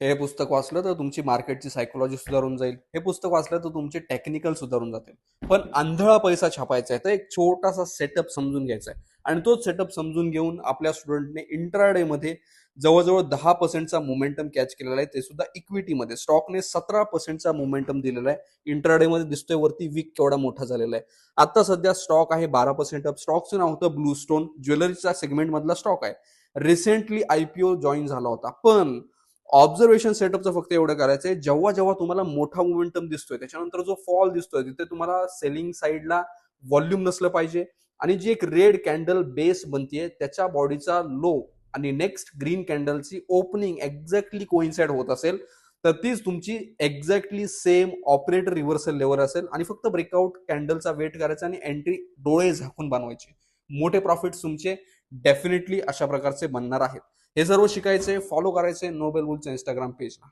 हे पुस्तक वाचलं तर तुमची मार्केटची सायकोलॉजी सुधारून जाईल. हे पुस्तक वाचलं तर तुमचे टेक्निकल सुधारून जातील. पण आंधळा पैसा छापायचा आहे तर एक छोटासा सेटअप समजून घ्यायचा आहे आणि तोच सेटअप समजून घेऊन आपल्या स्टुडंटने इंट्राडे मध्ये जवळजवळ 10%चा मोमेंटम कॅच केलेला आहे. ते सुद्धा इक्विटीमध्ये स्टॉकने 17%चा मोमेंटम दिलेला आहे. इंट्राडे मध्ये दिसतोय वरती वीक केवढा मोठा झालेला आहे. आता सध्या स्टॉक आहे 12% अप. स्टॉकचं नाव होतं ब्लू स्टोन, ज्वेलरीच्या सेगमेंट मधला स्टॉक आहे. रिसेंटली आयपीओ जॉईन झाला होता. पण ऑब्झर्वेशन सेटअपचं फक्त एवढं करायचंय, जेव्हा जेव्हा तुम्हाला मोठा मोमेंटम दिसतोय त्याच्यानंतर जो फॉल दिसतोय तिथे तुम्हाला सेलिंग साईडला व्हॉल्यूम नसलं पाहिजे आणि जी एक रेड कॅन्डल बेस बनतीये त्याच्या बॉडीचा लो आणि नेक्स्ट ग्रीन कॅन्डलची ओपनिंग एक्झॅक्टली कोइन्साइड होत असेल तर तीच तुमची exactly same operator reversal level असेल आणि फक्त ब्रेकआउट कॅन्डलचा वेट करायचा आणि एंट्री डोळे झाकून बनवायचे. मोठे प्रॉफिट्स तुमचे डेफिनेटली अशा प्रकारचे बनणार आहेत. हे सर्व शिकायचे, फॉलो करायचे नोबेल बुलच्या इंस्टाग्राम पेजला.